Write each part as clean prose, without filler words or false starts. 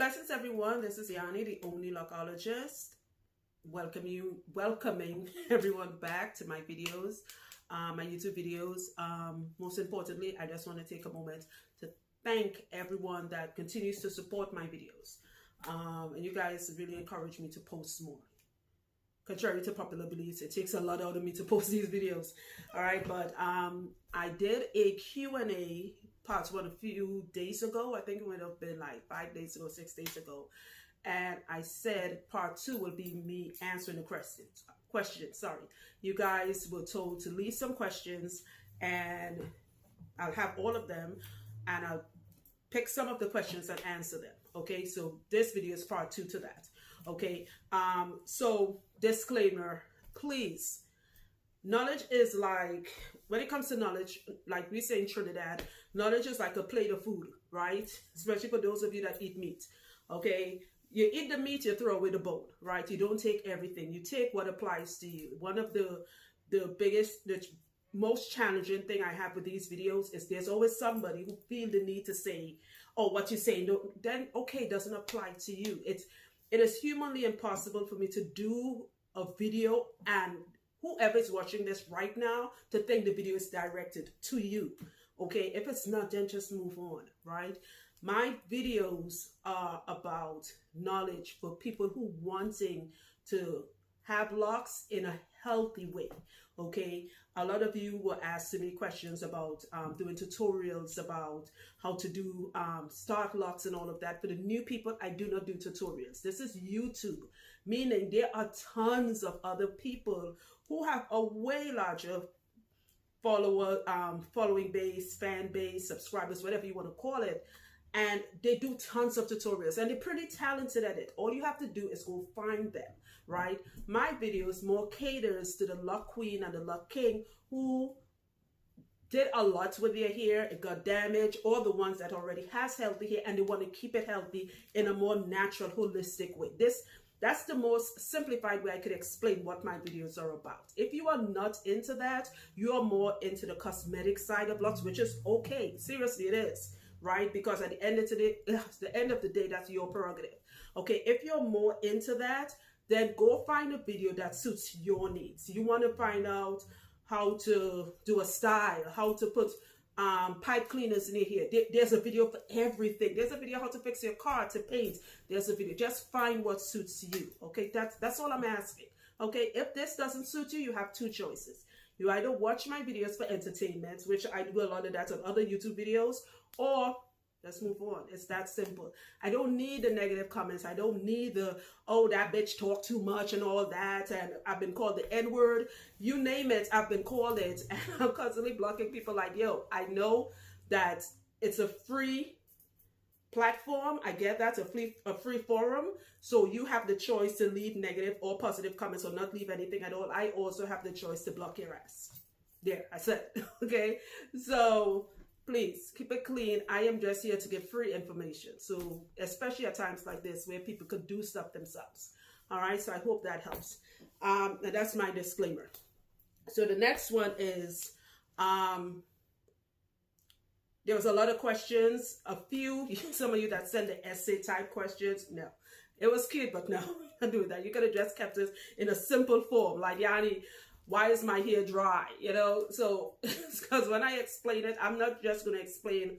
Blessings everyone, this is Yanni, the only lockologist. Welcoming everyone back to my videos, my YouTube videos. Most importantly, I just want to take a moment to thank everyone that continues to support my videos. And you guys really encourage me to post more. Contrary to popular beliefs, it takes a lot out of me to post these videos. All right, but I did a Q&A part one a few days ago. I think it would have been like 5 days ago, 6 days ago. And I said part two will be me answering the questions. Sorry. You guys were told to leave some questions and I'll have all of them and I'll pick some of the questions and answer them. Okay, so this video is part two to that. Okay, so disclaimer, please. Knowledge is like, when it comes to knowledge, like we say in Trinidad, knowledge is like a plate of food, right? Especially for those of you that eat meat. Okay, you eat the meat, you throw away the bone, right? You don't take everything. You take what applies to you. One of the most challenging thing I have with these videos is there's always somebody who feel the need to say, oh, what you're saying, then okay, doesn't apply to you. It is humanly impossible for me to do a video and whoever is watching this right now to think the video is directed to you. Okay, if it's not, then just move on, right? My videos are about knowledge for people who wanting to have locks in a healthy way. Okay, a lot of you were asking me questions about doing tutorials about how to do start locks and all of that. For the new people, I do not do tutorials. This is YouTube, meaning there are tons of other people who have a way larger following base, fan base, subscribers, whatever you want to call it. And they do tons of tutorials and they're pretty talented at it. All you have to do is go find them, right? My videos more caters to the lock queen and the lock king who did a lot with their hair, it got damaged, or the ones that already has healthy hair and they want to keep it healthy in a more natural, holistic way. That's the most simplified way I could explain what my videos are about. If you are not into that, you are more into the cosmetic side of locks, which is okay. Seriously, it is. Right? Because at the end of the day, that's your prerogative. Okay, if you're more into that, then go find a video that suits your needs. You want to find out how to do a style, how to put pipe cleaners in your hair. There's a video for everything. There's a video how to fix your car, to paint. There's a video. Just find what suits you. Okay, that's all I'm asking. Okay, if this doesn't suit you, you have two choices. You either watch my videos for entertainment, which I do a lot of that on other YouTube videos, or let's move on. It's that simple. I don't need the negative comments. I don't need the, oh, that bitch talk too much and all that. And I've been called the N-word. You name it, I've been called it. And I'm constantly blocking people like, yo, I know that it's a free platform. I get that, a free forum. So you have the choice to leave negative or positive comments or not leave anything at all. I also have the choice to block your ass. There, I said, okay? So please keep it clean. I am just here to give free information. So especially at times like this where people could do stuff themselves. All right, so I hope that helps. And that's my disclaimer. So the next one is, there was a lot of questions, some of you that send the essay type questions. No, it was cute, but no, don't do that. You could have just kept it in a simple form, like, Yanni, why is my hair dry? You know, so because when I explain it, I'm not just going to explain,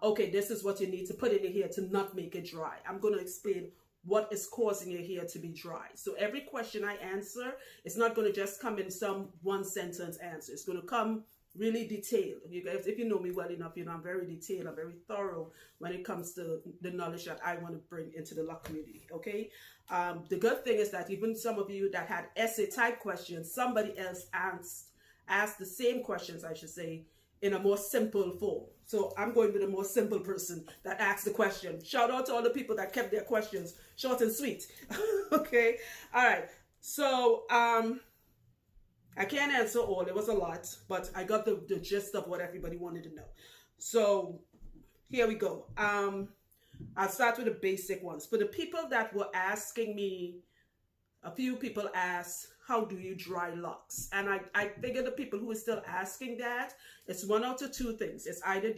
okay, this is what you need to put in your hair to not make it dry. I'm going to explain what is causing your hair to be dry. So every question I answer, it's not going to just come in some one sentence answer. It's going to come really detailed. You guys, if you know me well enough, you know I'm very detailed, I'm very thorough when it comes to the knowledge that I want to bring into the lock community. Okay, the good thing is that even some of you that had essay type questions, somebody else asked the same questions, I should say, in a more simple form. So I'm going with a more simple person that asked the question. Shout out to all the people that kept their questions short and sweet. Okay, all right. So I can't answer all, it was a lot, but I got the gist of what everybody wanted to know. So here we go. I'll start with the basic ones. For the people that were asking me, a few people asked, how do you dry locks? And I figure the people who are still asking that, it's one out of two things. It's either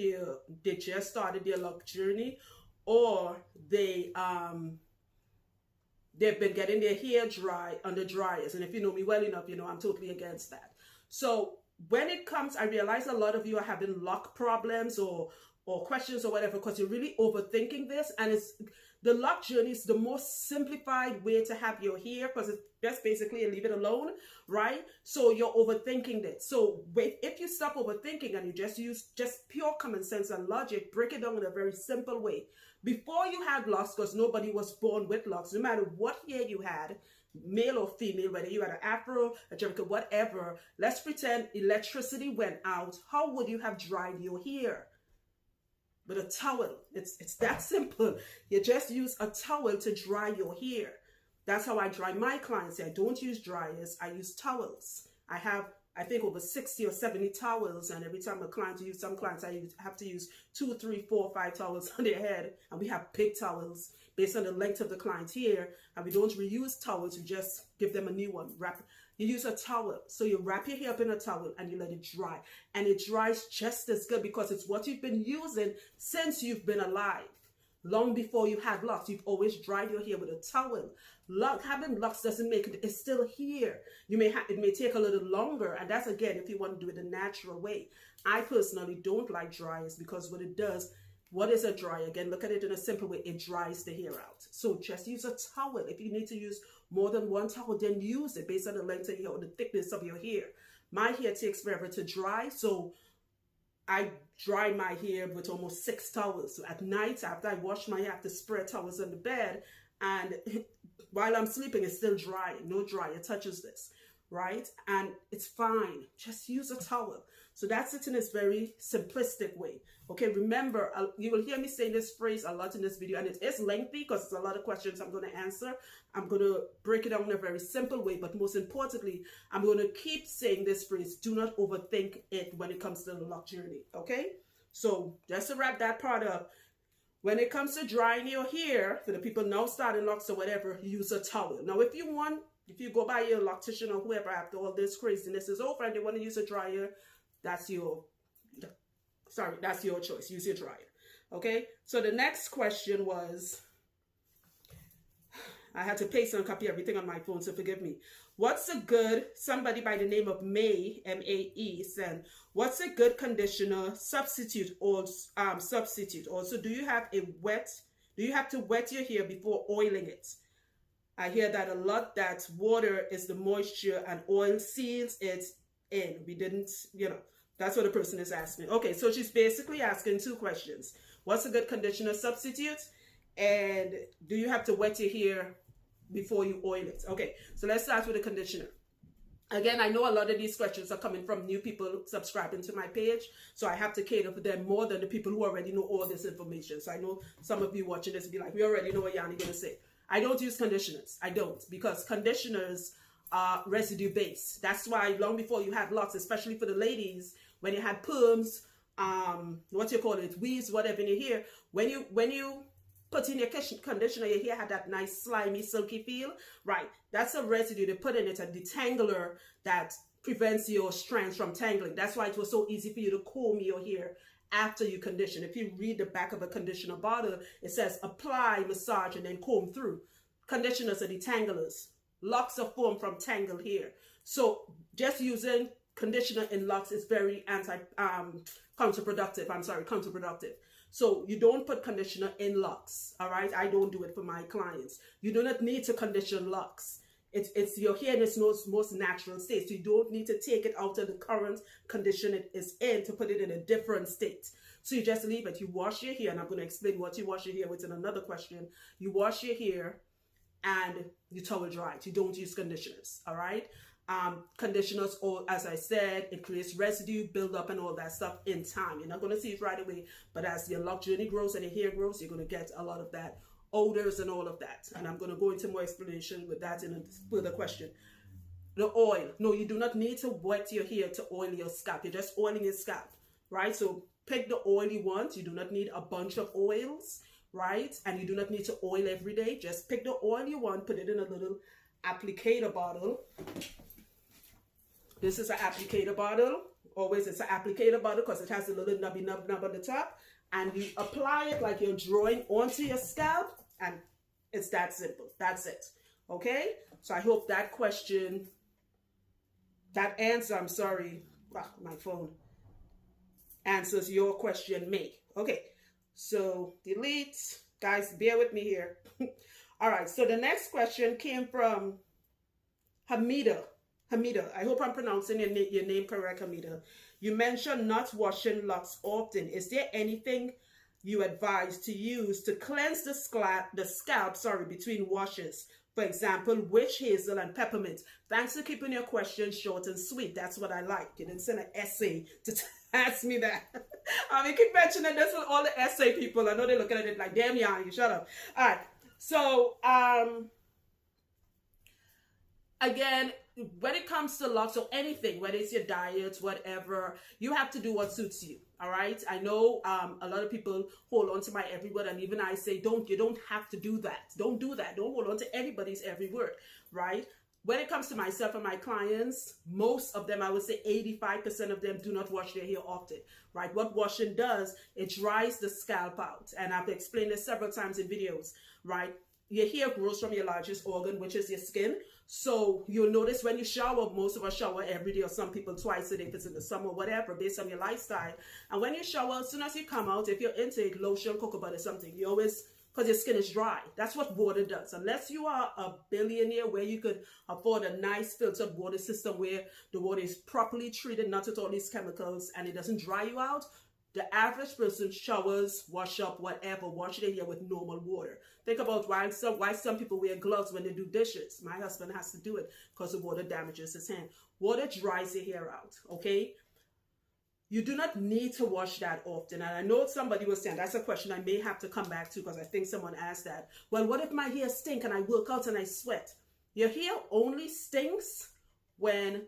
they just started their lock journey, or they've been getting their hair dry under dryers. And if you know me well enough, you know I'm totally against that. So when it comes, I realize a lot of you are having lock problems or questions or whatever because you're really overthinking this. And it's the lock journey is the most simplified way to have your hair, because it's just basically leave it alone, right? So you're overthinking this. So if you stop overthinking and you just use just pure common sense and logic, break it down in a very simple way. Before you had locks, because nobody was born with locks, no matter what hair you had, male or female, whether you had an afro, a jerry, whatever, let's pretend electricity went out. How would you have dried your hair? With a towel. It's that simple. You just use a towel to dry your hair. That's how I dry my clients. I don't use dryers. I use towels. I have, I think, over 60 or 70 towels, and every time a client use, some clients I have to use 2, 3, 4, 5 towels on their head, and we have big towels based on the length of the client's hair, and we don't reuse towels. We just give them a new one. You use a towel. So you wrap your hair up in a towel and you let it dry. And it dries just as good because it's what you've been using since you've been alive. Long before you had locks, you've always dried your hair with a towel. Having locks doesn't make it, it's still here. It may take a little longer, and that's again if you want to do it the natural way. I personally don't like dryers because what it does, what is a dryer? Again, look at it in a simple way. It dries the hair out. So just use a towel. If you need to use more than one towel, then use it based on the length of your hair or the thickness of your hair. My hair takes forever to dry, so I dry my hair with almost 6 towels. So at night, after I wash my hair, I have to spread towels on the bed, and while I'm sleeping, it's still drying. No dryer touches this, right? And it's fine. Just use a towel. So that's it in this very simplistic way. Okay, remember, you will hear me saying this phrase a lot in this video, and it is lengthy because it's a lot of questions I'm going to answer. I'm going to break it down in a very simple way, but most importantly, I'm going to keep saying this phrase. Do not overthink it when it comes to the lock journey, okay? So just to wrap that part up, when it comes to drying your hair, for the people now starting locks or whatever, use a towel. Now, if you go by your loctician or whoever after all this craziness is over and they want to use a dryer, that's your choice. Use your dryer. Okay, so the next question was, I had to paste and copy everything on my phone, so forgive me. What's a good, somebody by the name of May, M-A-E, said, what's a good conditioner substitute or substitute? Also, do you have to wet your hair before oiling it? I hear that a lot, that water is the moisture and oil seals it in. We didn't, that's what the person is asking. Okay, so she's basically asking 2 questions. What's a good conditioner substitute? And do you have to wet your hair before you oil it? Okay, so let's start with the conditioner. Again, I know a lot of these questions are coming from new people subscribing to my page, so I have to cater for them more than the people who already know all this information. So I know some of you watching this will be like, we already know what Yanni's going to say. I don't use conditioners. I don't, because conditioners are residue based. That's why long before you had locks, especially for the ladies, when you had perms, weaves, whatever in your hair, when you put in your conditioner, your hair had that nice slimy, silky feel, right? That's a residue they put in it, a detangler that prevents your strands from tangling. That's why it was so easy for you to comb your hair after you condition. If you read the back of a conditioner bottle, it says apply, massage, and then comb through. Conditioners are detanglers. Locks are formed from tangled hair. So just using conditioner in locks is very counterproductive. So you don't put conditioner in locks, all right? I don't do it for my clients. You do not need to condition locks. It's your hair in its most natural state. So you don't need to take it out of the current condition it is in to put it in a different state. So you just leave it. You wash your hair, and I'm going to explain what you wash your hair with in another question. You wash your hair and you towel dry it. You don't use conditioners, all right? Conditioners, or as I said, it creates residue, build up, and all that stuff in time. You're not going to see it right away, but as your lock journey grows and your hair grows, you're going to get a lot of that odors and all of that. And I'm going to go into more explanation with that in a further question. The oil. No, you do not need to wet your hair to oil your scalp. You're just oiling your scalp, right? So pick the oil you want. You do not need a bunch of oils, right? And you do not need to oil every day. Just pick the oil you want, put it in a little applicator bottle. This is an applicator bottle. Always it's an applicator bottle because it has a little nubby nub on the top. and you apply it like you're drawing onto your scalp, and it's that simple. That's it. Okay? So I hope that question, that answer, I'm sorry, my phone, answers your question, me. Okay, so delete. Guys, bear with me here. All right, so the next question came from Hamida. Hamida, I hope I'm pronouncing your name correct, Hamida. You mentioned not washing locks often. Is there anything you advise to use to cleanse the scalp, between washes? For example, witch hazel and peppermint. Thanks for keeping your questions short and sweet. That's what I like. You didn't send an essay to ask me that. I mean, keep mentioning this with all the essay people. I know they're looking at it like, damn, yeah, you shut up. All right. So, again, when it comes to locks or anything, whether it's your diet, whatever, you have to do what suits you. All right. I know a lot of people hold on to my every word, and even I say, you don't have to do that. Don't do that. Don't hold on to everybody's every word. Right. When it comes to myself and my clients, most of them, I would say 85% of them do not wash their hair often. Right. What washing does, it dries the scalp out. And I've explained this several times in videos. Right. Your hair grows from your largest organ, which is your skin. So you'll notice when you shower, most of us shower every day, or some people twice a day if it's in the summer, whatever, based on your lifestyle. And when you shower, as soon as you come out, if you're into it, lotion, cocoa butter, something, you always, because your skin is dry. That's what water does. Unless you are a billionaire where you could afford a nice filtered water system where the water is properly treated, not with all these chemicals, and it doesn't dry you out, the average person showers, wash up, whatever, wash their hair with normal water. Think about why some people wear gloves when they do dishes. My husband has to do it because the water damages his hand. Water dries your hair out, okay? You do not need to wash that often. And I know somebody was saying, that's a question I may have to come back to because I think someone asked that. Well, what if my hair stinks and I work out and I sweat? Your hair only stinks when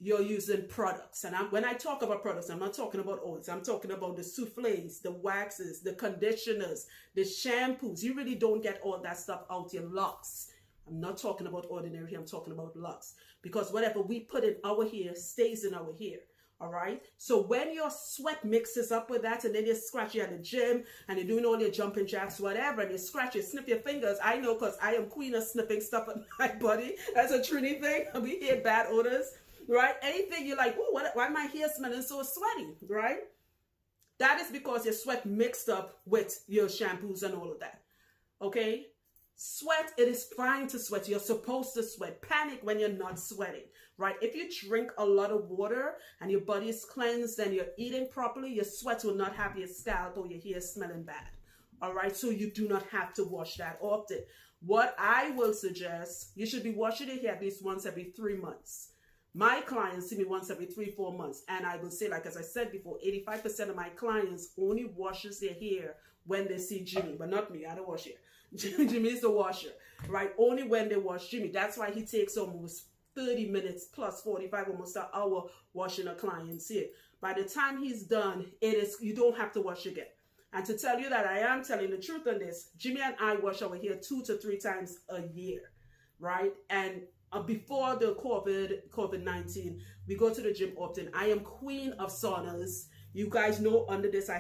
you're using products. And when I talk about products, I'm not talking about oils. I'm talking about the souffles, the waxes, the conditioners, the shampoos. You really don't get all that stuff out your locks. I'm not talking about ordinary hair. I'm talking about locks. Because whatever we put in our hair stays in our hair. All right. So when your sweat mixes up with that, and then you scratch you at the gym and you're doing all your jumping jacks, whatever, and you scratch, you snip your fingers. I know because I am queen of snipping stuff on my body. That's a Trini thing. We hear bad odors. Right? Anything you're like, oh, why my hair smelling so sweaty? Right? That is because your sweat mixed up with your shampoos and all of that. Okay? Sweat, it is fine to sweat. You're supposed to sweat. Panic when you're not sweating. Right? If you drink a lot of water and your body is cleansed and you're eating properly, your sweat will not have your scalp or your hair smelling bad. All right? So you do not have to wash that often. What I will suggest, you should be washing your hair at least once every 3 months. My clients see me once every 3-4 months. And I will say, like, as I said before, 85% of my clients only washes their hair when they see Jimmy, but not me. I don't wash hair. Jimmy is the washer, right? Only when they wash Jimmy. That's why he takes almost 30 minutes plus 45, almost an hour washing a client's hair. By the time he's done, you don't have to wash again. And to tell you that I am telling the truth on this, Jimmy and I wash our hair 2 to 3 times a year, right? And before the COVID-19, we go to the gym often. I am queen of saunas. You guys know under this, I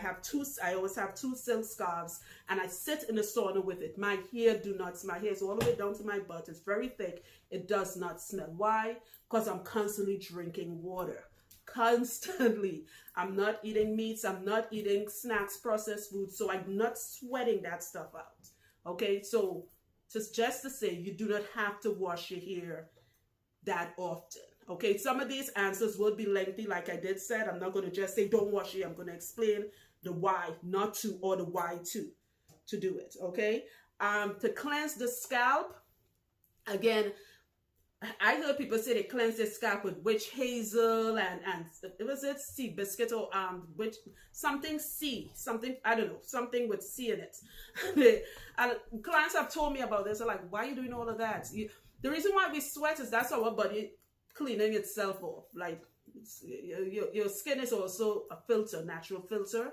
always have 2 silk scarves, and I sit in the sauna with it. My hair my hair is all the way down to my butt. It's very thick. It does not smell. Why? Because I'm constantly drinking water. Constantly. I'm not eating meats. I'm not eating snacks, processed food. So I'm not sweating that stuff out. Okay, so just to say, you do not have to wash your hair that often. Okay, some of these answers will be lengthy, like I did said. I'm not going to just say don't wash your hair. I'm going to explain the why not to or the why to do it. Okay, to cleanse the scalp, again, I heard people say they cleanse their scalp with witch hazel and was it sea biscuit or something I don't know, something with C in it. And clients have told me about this. They're like, why are you doing all of that? The reason why we sweat is that's our body cleaning itself off. Like your skin is also a filter, natural filter.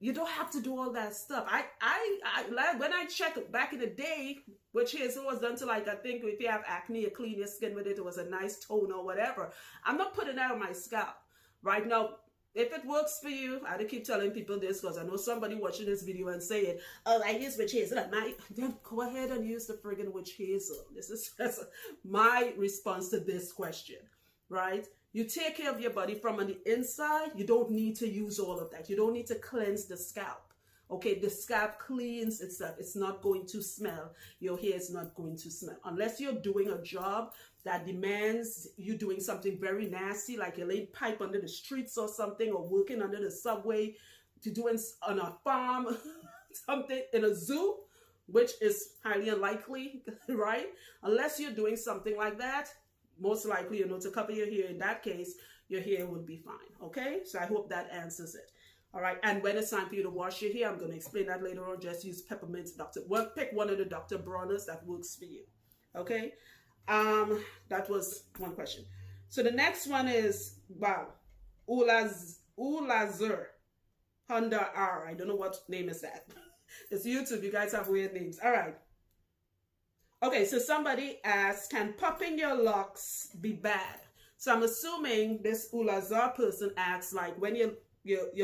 You don't have to do all that stuff. I when I checked back in the day, which hazel was done to, like, I think if you have acne, you clean your skin with it. It was a nice tone or whatever. I'm not putting that on my scalp right now. If it works for you, I do keep telling people this because I know somebody watching this video and saying, oh, I use witch hazel. Then go ahead and use the friggin' witch hazel. This is my response to this question, right? You take care of your body from on the inside. You don't need to use all of that. You don't need to cleanse the scalp. Okay, the scalp cleans itself. It's not going to smell. Your hair is not going to smell. Unless you're doing a job that demands you doing something very nasty, like you're laying pipe under the streets or something, or working under the subway, to doing on a farm, something in a zoo, which is highly unlikely, right? Unless you're doing something like that, most likely, you know, to cover your hair, in that case, your hair would be fine, okay? So I hope that answers it. All right, and when it's time for you to wash your hair, I'm going to explain that later on. Just use peppermint pick one of the Dr. Bronner's that works for you, okay? That was one question. So the next one is, wow, Ulazur Honda R. I don't know what name is that. It's YouTube. You guys have weird names. All right. Okay, so somebody asked, can popping your locks be bad? So I'm assuming this Ulazar person asks, like, when you're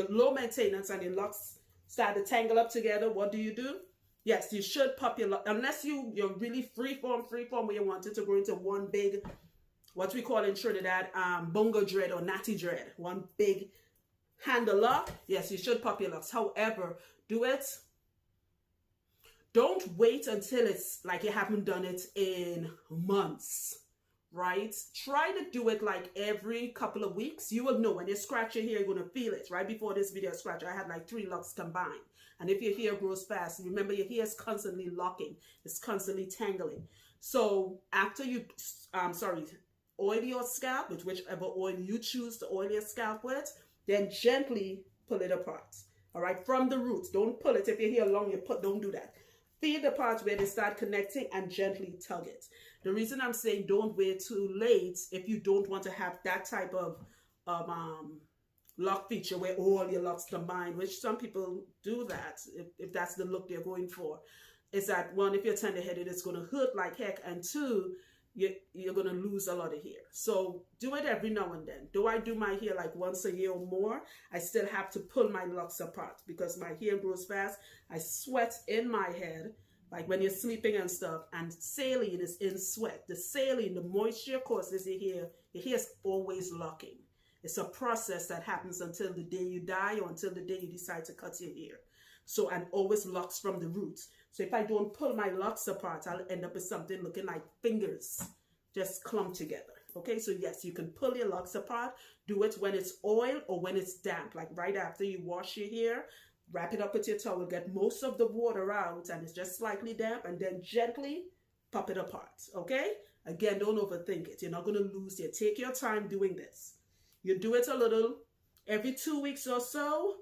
low maintenance and your locks start to tangle up together, what do? Yes, you should pop your lock, unless you're really freeform where you want it to go into one big, what we call in Trinidad, bongo dread or natty dread, one big handle lock. Yes, you should pop your locks. However, don't wait until it's like you haven't done it in months. Right? Try to do it like every couple of weeks. You will know when you scratch your hair, you're going to feel it. Right before this video scratch, I had like 3 locks combined. And if your hair grows fast, remember your hair is constantly locking. It's constantly tangling. So after you, oil your scalp with whichever oil you choose to oil your scalp with, then gently pull it apart. All right? From the roots. Don't pull it. If your hair long, don't do that. Feel the parts where they start connecting and gently tug it. The reason I'm saying don't wait too late if you don't want to have that type of lock feature where all your locks combine, which some people do that if that's the look they're going for, is that one, if you're tender-headed, it's going to hurt like heck, and 2, you're going to lose a lot of hair. So do it every now and then. Do I do my hair like once a year or more? I still have to pull my locks apart because my hair grows fast. I sweat in my head, like when you're sleeping and stuff, and saline is in sweat. The saline, the moisture causes your hair is always locking. It's a process that happens until the day you die or until the day you decide to cut your hair. So, and always locks from the roots. So if I don't pull my locks apart, I'll end up with something looking like fingers just clumped together. Okay, so yes, you can pull your locks apart. Do it when it's oil or when it's damp, like right after you wash your hair. Wrap it up with your towel, get most of the water out, and it's just slightly damp, and then gently pop it apart, okay? Again, don't overthink it. You're not going to lose it. Take your time doing this. You do it a little every 2 weeks or so,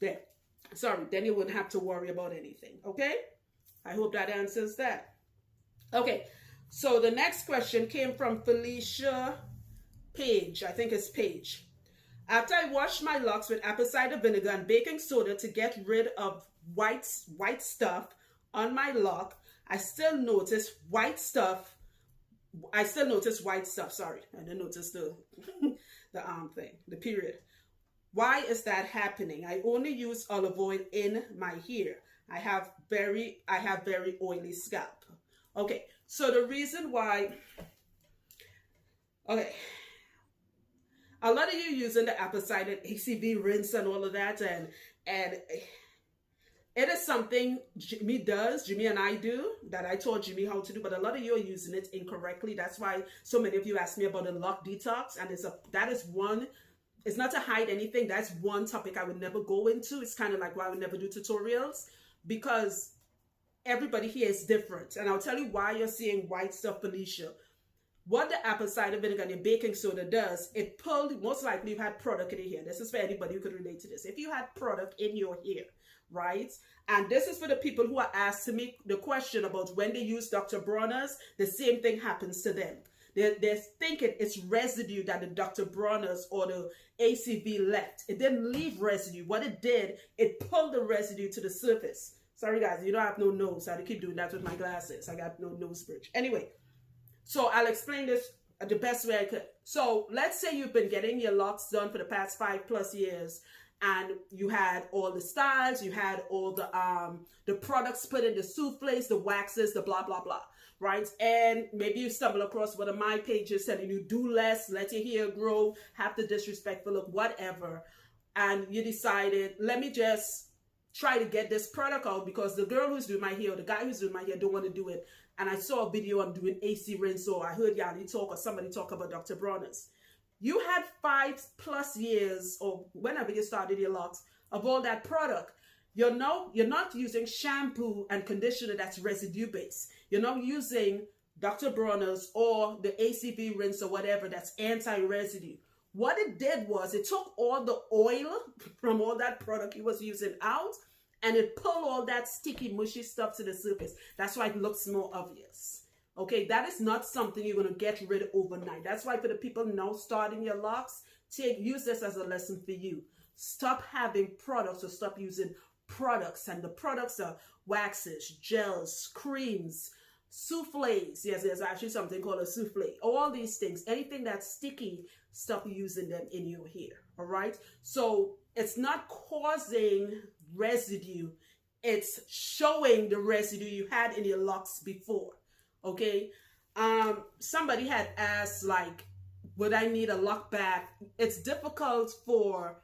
then you wouldn't have to worry about anything, okay? I hope that answers that. Okay, so the next question came from Felicia Page. I think it's Page. After I washed my locks with apple cider vinegar and baking soda to get rid of white stuff on my lock, I still notice white stuff. Sorry, I didn't notice the the period. Why is that happening? I only use olive oil in my hair. I have very oily scalp. Okay, so the reason why. Okay. A lot of you using the apple cider ACV rinse and all of that, and it is something Jimmy and I do, that I taught Jimmy how to do, but a lot of you are using it incorrectly. That's why so many of you ask me about the lock detox, and it's not to hide anything. That's one topic I would never go into. It's kind of like why I would never do tutorials, because everybody here is different. And I'll tell you why you're seeing white stuff, Felicia. What the apple cider vinegar and your baking soda does, it pulled, most likely you've had product in your hair. This is for anybody who could relate to this. If you had product in your hair, right? And this is for the people who are asked to me the question about when they use Dr. Bronner's, the same thing happens to them. They're thinking it's residue that the Dr. Bronner's or the ACV left. It didn't leave residue. What it did, it pulled the residue to the surface. Sorry guys, you don't have no nose. I had to keep doing that with my glasses. I got no nose bridge. Anyway. So I'll explain this the best way I could. So let's say you've been getting your locks done for the past 5+ years, and you had all the styles, you had all the products put in, the souffles, the waxes, the blah blah blah, right? And maybe you stumble across one of my pages telling you do less, let your hair grow, have the disrespectful look, whatever, and you decided, let me just try to get this product out because the girl who's doing my hair or the guy who's doing my hair don't want to do it. And I saw a video on doing AC rinse, so I heard Yanni talk or somebody talk about Dr. Bronner's. You had 5+ years, or whenever you started your locks, of all that product. You're not using shampoo and conditioner that's residue based. You're not using Dr. Bronner's or the ACV rinse or whatever that's anti-residue. What it did was it took all the oil from all that product he was using out, and it pulled all that sticky, mushy stuff to the surface. That's why it looks more obvious. Okay, that is not something you're going to get rid of overnight. That's why for the people now starting your locks, use this as a lesson for you. Stop having products, or stop using products. And the products are waxes, gels, creams, souffles. Yes, there's actually something called a souffle. All these things, anything that's sticky, stop using them in your hair. All right, so it's not causing residue, it's showing the residue you had in your locks before. Okay, somebody had asked, like, would I need a lock bath? It's difficult for,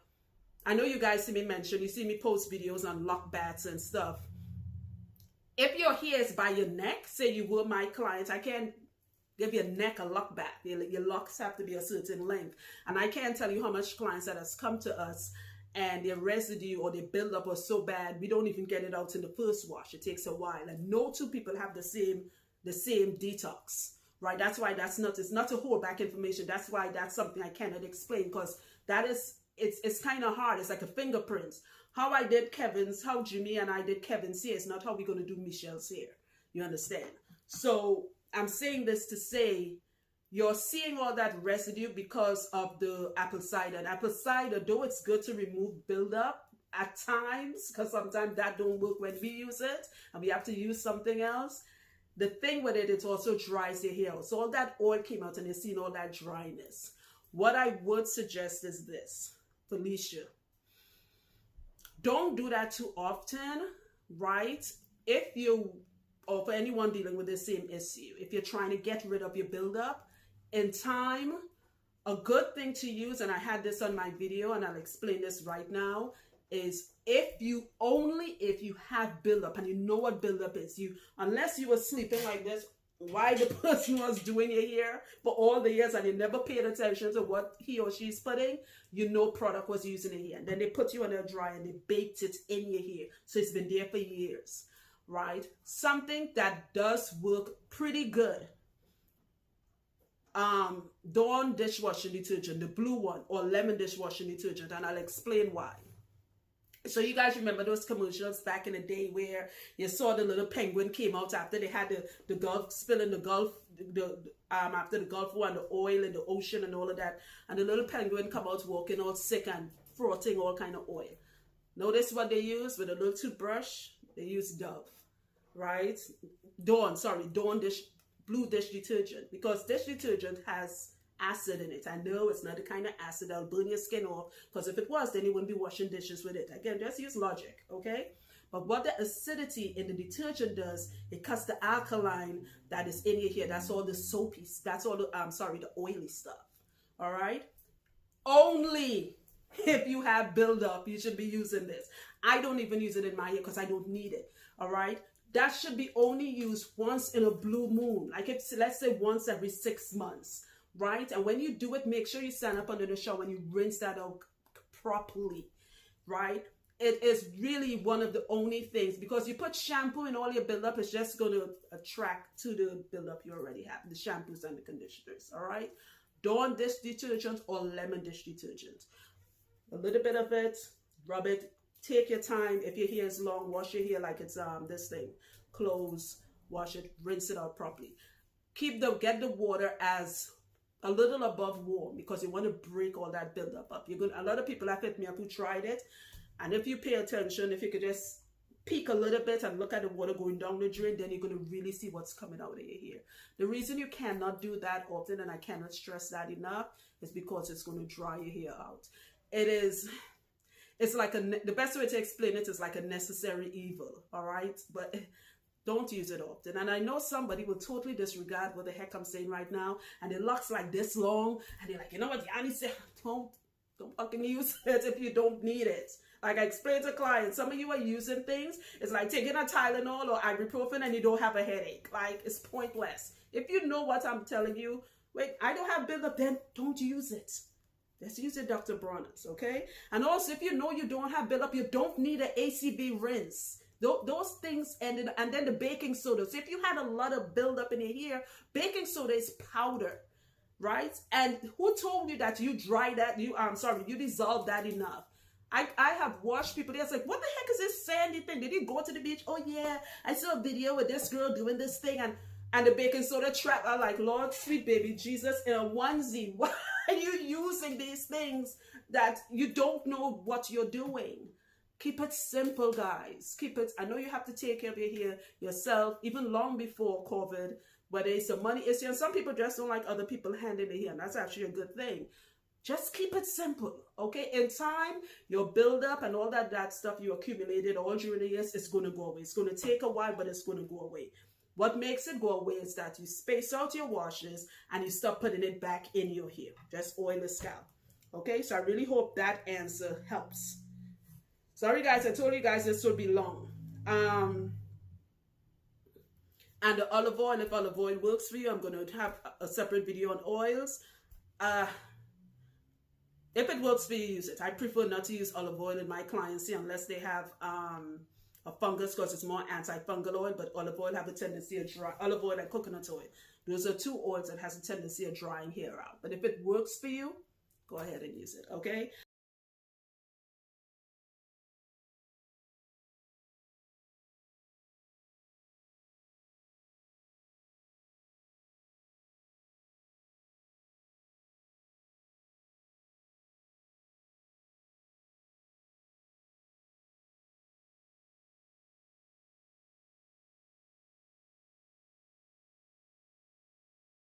I know you guys see me mention, you see me post videos on lock baths and stuff. If your hair is by your neck, say you were my client, I can't give your neck a lock bath. Your locks have to be a certain length. And I can't tell you how much clients that has come to us and their residue or their buildup was so bad, we don't even get it out in the first wash. It takes a while. And no two people have the same detox, right? That's why it's not to hold back information. That's why that's something I cannot explain, because that is, it's kind of hard. It's like a fingerprint. How I did Kevin's, how Jimmy and I did Kevin's hair is not how we're going to do Michelle's hair. You understand? So I'm saying this to say, you're seeing all that residue because of the apple cider. And apple cider, though it's good to remove buildup at times, because sometimes that don't work when we use it and we have to use something else. The thing with it also dries your hair. So all that oil came out and you're seeing all that dryness. What I would suggest is this, Felicia. Don't do that too often, right? If you, or for anyone dealing with the same issue, if you're trying to get rid of your buildup, in time, a good thing to use, and I had this on my video and I'll explain this right now, is if you have buildup and you know what buildup is, unless you were sleeping like this while the person was doing your hair for all the years and you never paid attention to what he or she's putting, product was used in your hair. And then they put you on a dryer and they baked it in your hair. So it's been there for years, right? Something that does work pretty good. Dawn dishwashing detergent, the blue one, or lemon dishwashing detergent, and I'll explain why. So you guys remember those commercials back in the day where you saw the little penguin came out after they had the Gulf spill in the Gulf, after the Gulf War and the oil in the ocean and all of that, and the little penguin come out walking all sick and frothing all kind of oil. Notice what they use with a little toothbrush? They use Dove, right? Dawn blue dish detergent, because dish detergent has acid in it. I know it's not the kind of acid that'll burn your skin off, because if it was, then you wouldn't be washing dishes with it. Again, just use logic, okay? But what the acidity in the detergent does, it cuts the alkaline that is in your hair. That's all the soapy, that's all the, the oily stuff, all right? Only if you have buildup, you should be using this. I don't even use it in my hair because I don't need it, all right? That should be only used once in a blue moon. Like if, let's say once every 6 months, right? And when you do it, make sure you stand up under the shower and you rinse that out properly, right? It is really one of the only things, because you put shampoo in all your buildup, it's just going to attract to the buildup you already have, the shampoos and the conditioners, all right? Dawn dish detergent or lemon dish detergent. A little bit of it, rub it, take your time. If your hair is long, wash your hair like it's this thing. Close, wash it, rinse it out properly. Get the water as a little above warm, because you want to break all that buildup up. A lot of people have hit me up who tried it, and if you pay attention, if you could just peek a little bit and look at the water going down the drain, then you're going to really see what's coming out of your hair. The reason you cannot do that often, and I cannot stress that enough, is because it's going to dry your hair out. It's like the best way to explain it is like a necessary evil, all right? But don't use it often. And I know somebody will totally disregard what the heck I'm saying right now, and it locks like this long, and they're like, you know what, Yanni said, don't fucking use it if you don't need it. Like I explained to clients, some of you are using things, it's like taking a Tylenol or ibuprofen and you don't have a headache. Like, it's pointless. If you know what I'm telling you, wait, I don't have buildup, then don't use it. Let's use it, Dr. Bronner's, okay? And also, if you know you don't have buildup, you don't need an ACB rinse. Those things ended, and then the baking soda. So if you had a lot of buildup in your hair, baking soda is powder, right? And who told you that you dry that, you dissolve that enough? I have watched people, they're like, what the heck is this sandy thing? Did you go to the beach? Oh yeah, I saw a video with this girl doing this thing, and the baking soda trap. I'm like, Lord, sweet baby Jesus, in a onesie, why are you using these things that you don't know what you're doing? Keep it simple, guys. Keep it, I know you have to take care of your hair yourself, even long before COVID, whether it's a money issue, and some people just don't like other people handling their hair, and that's actually a good thing. Just keep it simple, okay? In time, your buildup and all that stuff you accumulated all during the years, it's going to go away. It's going to take a while, but it's going to go away. What makes it go away is that you space out your washes and you stop putting it back in your hair. Just oil the scalp, okay? So I really hope that answer helps. Sorry, guys, I told you guys this would be long. And the olive oil, if olive oil works for you, I'm going to have a separate video on oils. If it works for you, use it. I prefer not to use olive oil in my clients unless they have a fungus, because it's more antifungal oil, but olive oil have a tendency of dry. Olive oil and coconut oil. Those are two oils that has a tendency of drying hair out. But if it works for you, go ahead and use it, okay?